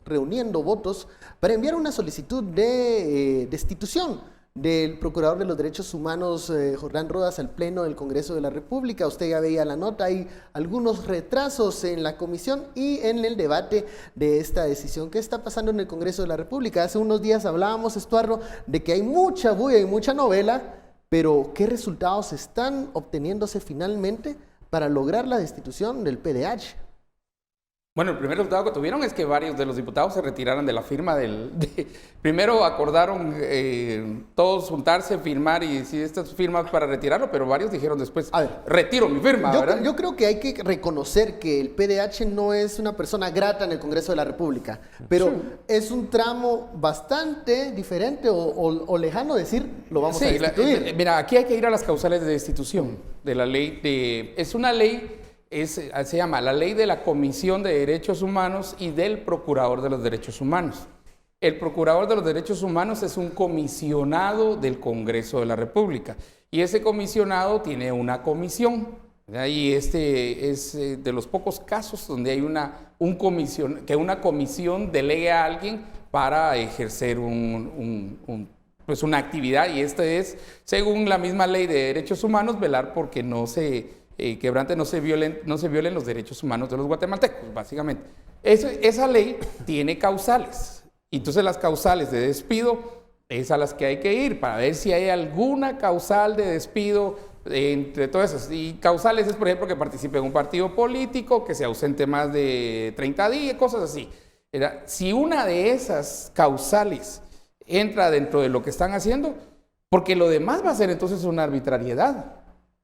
reuniendo votos para enviar una solicitud de destitución del Procurador de los Derechos Humanos, Jordán Rodas, al Pleno del Congreso de la República. Usted ya veía la nota, hay algunos retrasos en la comisión y en el debate de esta decisión. ¿Qué está pasando en el Congreso de la República? Hace unos días hablábamos, Estuardo, de que hay mucha bulla y mucha novela, pero ¿qué resultados están obteniéndose finalmente para lograr la destitución del PDH? Bueno, el primer resultado que tuvieron es que varios de los diputados se retiraran de la firma primero acordaron todos juntarse, firmar y decir estas firmas para retirarlo, pero varios dijeron después, retiro mi firma, ¿verdad? Yo creo que hay que reconocer que el PDH no es una persona grata en el Congreso de la República, pero es un tramo bastante diferente o lejano decir, lo vamos a destituir. Mira, aquí hay que ir a las causales de destitución de la ley es una ley. Se llama la Ley de la Comisión de Derechos Humanos y del Procurador de los Derechos Humanos. El Procurador de los Derechos Humanos es un comisionado del Congreso de la República y ese comisionado tiene una comisión Y este es de los pocos casos donde hay una comisión delegue a alguien para ejercer pues una actividad, y este es, según la misma ley de derechos humanos, velar porque no se quebranten, no se violen los derechos humanos de los guatemaltecos, básicamente. Esa ley tiene causales, entonces las causales de despido es a las que hay que ir para ver si hay alguna causal de despido entre todas esas. Y causales es, por ejemplo, que participe en un partido político, que se ausente más de 30 días, cosas así. Si una de esas causales entra dentro de lo que están haciendo, porque lo demás va a ser entonces una arbitrariedad.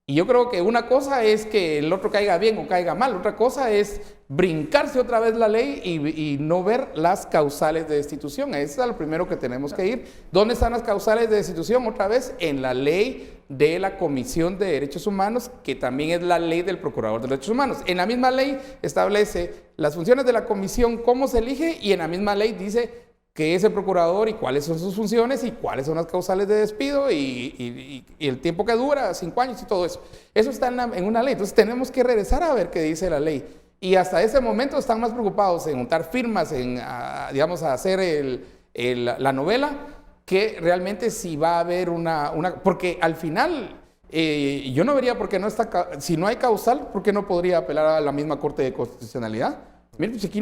Y yo creo que una cosa es que el otro caiga bien o caiga mal, otra cosa es brincarse otra vez la ley y no ver las causales de destitución. Eso es lo primero que tenemos que ir. ¿Dónde están las causales de destitución? Otra vez en la ley de la Comisión de Derechos Humanos, que también es la ley del Procurador de Derechos Humanos. En la misma ley establece las funciones de la comisión, cómo se elige, y en la misma ley dice qué es el procurador y cuáles son sus funciones y cuáles son las causales de despido y el tiempo que dura, 5 años y todo eso. Eso está en una ley. Entonces tenemos que regresar a ver qué dice la ley. Y hasta ese momento están más preocupados en juntar firmas, digamos, a hacer la novela, que realmente si va a haber porque al final yo no vería por qué no está, si no hay causal, ¿por qué no podría apelar a la misma Corte de Constitucionalidad? Mire, pues aquí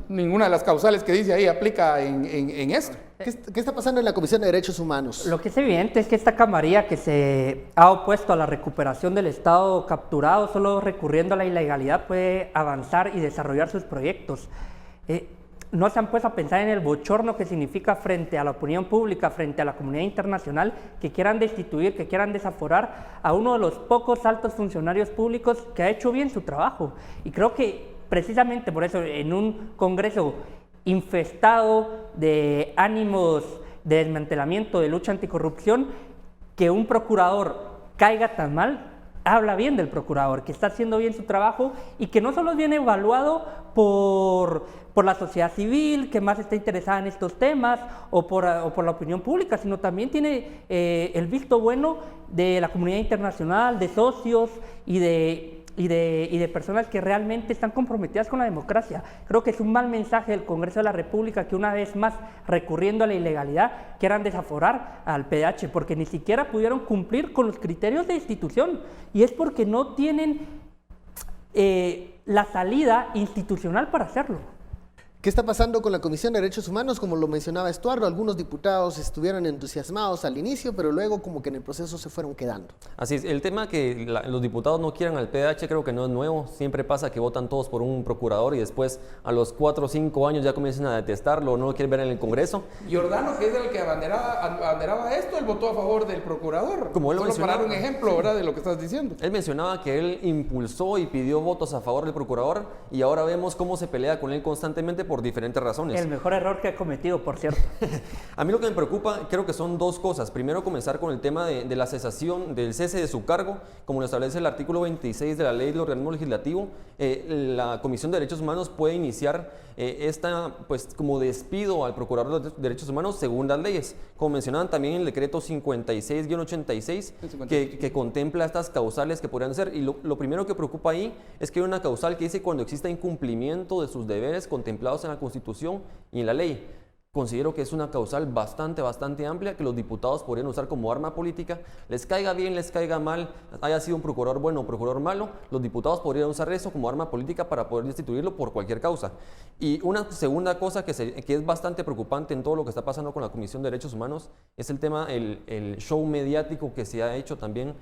ninguna de las causales que dice ahí aplica en esto. ¿Qué está pasando en la Comisión de Derechos Humanos? Lo que es evidente es que esta camarilla que se ha opuesto a la recuperación del Estado capturado, solo recurriendo a la ilegalidad puede avanzar y desarrollar sus proyectos. No se han puesto a pensar en el bochorno que significa frente a la opinión pública, frente a la comunidad internacional, que quieran destituir, que quieran desaforar a uno de los pocos altos funcionarios públicos que ha hecho bien su trabajo. Y creo que precisamente por eso, en un Congreso infestado de ánimos de desmantelamiento, de lucha anticorrupción, que un procurador caiga tan mal, habla bien del procurador, que está haciendo bien su trabajo y que no solo es bien evaluado por la sociedad civil, que más está interesada en estos temas, o por la opinión pública, sino también tiene el visto bueno de la comunidad internacional, de socios y de personas que realmente están comprometidas con la democracia. Creo que es un mal mensaje del Congreso de la República que una vez más, recurriendo a la ilegalidad, quieran desaforar al PDH, porque ni siquiera pudieron cumplir con los criterios de destitución, y es porque no tienen la salida institucional para hacerlo. ¿Qué está pasando con la Comisión de Derechos Humanos? Como lo mencionaba Estuardo, algunos diputados estuvieron entusiasmados al inicio, pero luego como que en el proceso se fueron quedando. Así es, el tema que los diputados no quieran al PDH creo que no es nuevo, siempre pasa que votan todos por un procurador y después a los 4 o 5 años ya comienzan a detestarlo, no lo quieren ver en el Congreso. Giordano, que es el que abanderaba esto, él votó a favor del procurador. Como él solo para dar un ejemplo, ¿verdad?, de lo que estás diciendo. Él mencionaba que él impulsó y pidió votos a favor del procurador y ahora vemos cómo se pelea con él constantemente por diferentes razones. El mejor error que ha cometido, por cierto. A mí lo que me preocupa, creo que son dos cosas. Primero, comenzar con el tema de la cesación, del cese de su cargo, como lo establece el artículo 26 de la Ley del Organismo Legislativo. La Comisión de Derechos Humanos puede iniciar pues, como despido al Procurador de Derechos Humanos según las leyes. Como mencionaban también en el decreto 56-86, que contempla estas causales que podrían ser. Y lo primero que preocupa ahí es que hay una causal que dice cuando exista incumplimiento de sus deberes contemplados en la Constitución y en la ley. Considero que es una causal bastante amplia que los diputados podrían usar como arma política. Les caiga bien, les caiga mal, haya sido un procurador bueno o un procurador malo, los diputados podrían usar eso como arma política para poder destituirlo por cualquier causa. Y una segunda cosa que es bastante preocupante en todo lo que está pasando con la Comisión de Derechos Humanos es el tema, el show mediático que se ha hecho también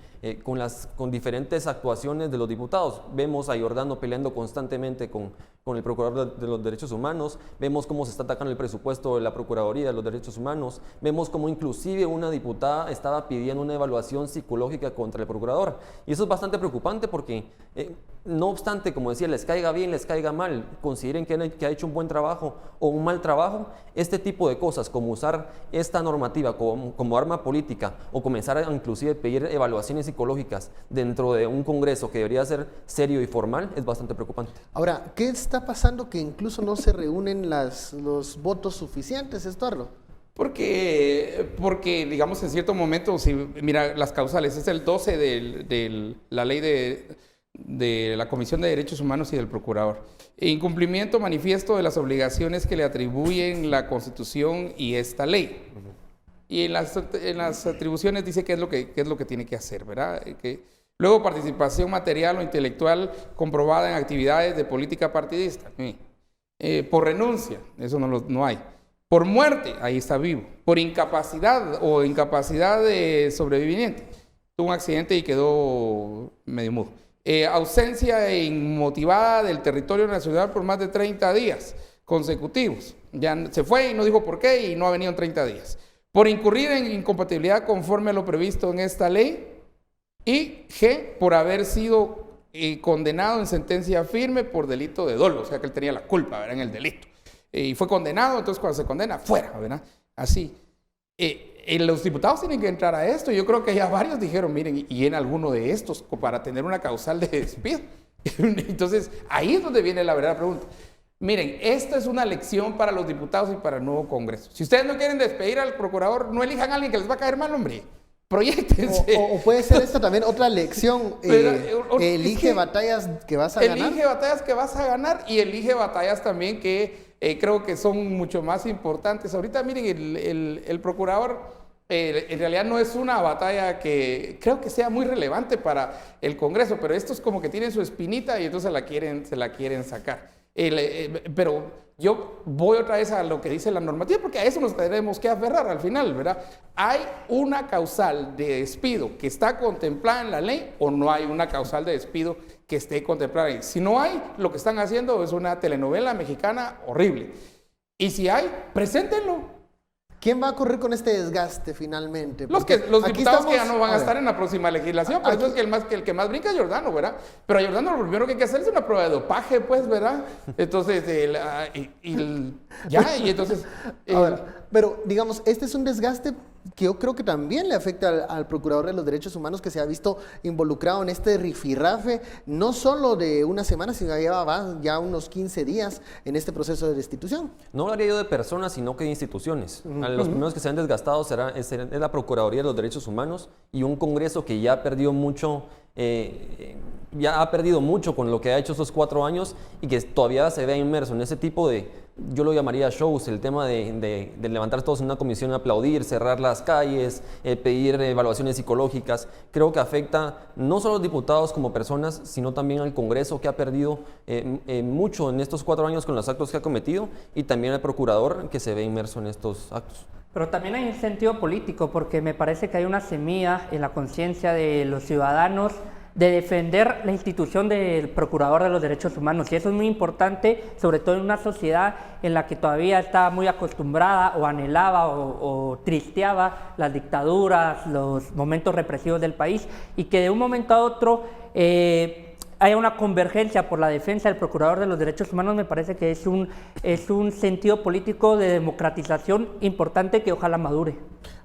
con diferentes actuaciones de los diputados. Vemos a Giordano peleando constantemente con el Procurador de los Derechos Humanos, vemos cómo se está atacando el presupuesto de la Procuraduría de los Derechos Humanos, vemos cómo inclusive una diputada estaba pidiendo una evaluación psicológica contra el Procurador. Y eso es bastante preocupante porque, no obstante, como decía, les caiga bien, les caiga mal, consideren que ha hecho un buen trabajo o un mal trabajo, este tipo de cosas, como usar esta normativa como arma política o comenzar a inclusive pedir evaluaciones psicológicas dentro de un Congreso que debería ser serio y formal, es bastante preocupante. Ahora, ¿qué está pasando que incluso no se reúnen los votos suficientes, Estuardo? Porque, digamos, en cierto momento, si mira las causales, es el 12 de la ley de la Comisión de Derechos Humanos y del Procurador. Incumplimiento manifiesto de las obligaciones que le atribuyen la Constitución y esta ley. Y en las atribuciones dice qué es lo que tiene que hacer, ¿verdad? Luego, participación material o intelectual comprobada en actividades de política partidista. Por renuncia, eso no hay. Por muerte, ahí está vivo. Por incapacidad o incapacidad de sobreviviente. Tuvo un accidente y quedó medio mudo. Ausencia inmotivada del territorio nacional por más de 30 días consecutivos. Ya se fue y no dijo por qué y no ha venido en 30 días. Por incurrir en incompatibilidad conforme a lo previsto en esta ley. Y G, por haber sido condenado en sentencia firme por delito de dolo, o sea que él tenía la culpa, ¿verdad?, en el delito. Y fue condenado, entonces cuando se condena, fuera, ¿verdad? Así. Los diputados tienen que entrar a esto. Yo creo que ya varios dijeron, miren, y en alguno de estos, para tener una causal de despido. Entonces, ahí es donde viene la verdadera pregunta. Miren, esta es una lección para los diputados y para el nuevo Congreso. Si ustedes no quieren despedir al procurador, no elijan a alguien que les va a caer mal, hombre. Proyéctense. O puede ser esta también otra lección. Elige batallas que vas a ganar. Elige batallas que vas a ganar y elige batallas también que creo que son mucho más importantes. Ahorita, miren, el procurador en realidad no es una batalla que creo que sea muy relevante para el Congreso, pero estos como que tienen su espinita y entonces se la quieren sacar. Pero yo voy otra vez a lo que dice la normativa, porque a eso nos tenemos que aferrar al final, ¿verdad? ¿Hay una causal de despido que está contemplada en la ley o no hay una causal de despido que esté contemplada ahí? Si no hay, lo que están haciendo es una telenovela mexicana horrible. Y si hay, preséntenlo. ¿Quién va a correr con este desgaste finalmente? Los diputados que ya no van a estar en la próxima legislación. Por eso es que el que más brinca es Giordano, ¿verdad? Pero a Giordano lo primero que hay que hacer es una prueba de dopaje, pues, ¿verdad? Entonces, entonces... pero, digamos, este es un desgaste que yo creo que también le afecta al Procurador de los Derechos Humanos, que se ha visto involucrado en este rifirrafe, no solo de una semana, sino ya unos 15 días en este proceso de destitución. No hablaría yo de personas, sino que de instituciones. Los primeros que se han desgastado es la Procuraduría de los Derechos Humanos y un Congreso que ya perdió mucho, ya ha perdido mucho con lo que ha hecho estos 4 años y que todavía se ve inmerso en ese tipo de, yo lo llamaría shows, el tema de levantar todos en una comisión, aplaudir, cerrar las calles, pedir evaluaciones psicológicas. Creo que afecta no solo a los diputados como personas, sino también al Congreso, que ha perdido mucho en estos 4 años con los actos que ha cometido, y también al Procurador, que se ve inmerso en estos actos. Pero también hay un sentido político, porque me parece que hay una semilla en la conciencia de los ciudadanos de defender la institución del Procurador de los Derechos Humanos. Y eso es muy importante, sobre todo en una sociedad en la que todavía está muy acostumbrada o anhelaba o tristeaba las dictaduras, los momentos represivos del país, y que de un momento a otro haya una convergencia por la defensa del Procurador de los Derechos Humanos. Me parece que es un sentido político de democratización importante que ojalá madure.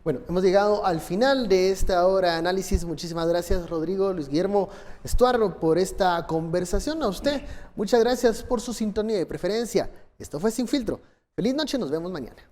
Bueno, hemos llegado al final de esta hora de análisis. Muchísimas gracias, Rodrigo, Luis Guillermo Estuardo, por esta conversación. A usted, muchas gracias por su sintonía y preferencia. Esto fue Sin Filtro. Feliz noche, nos vemos mañana.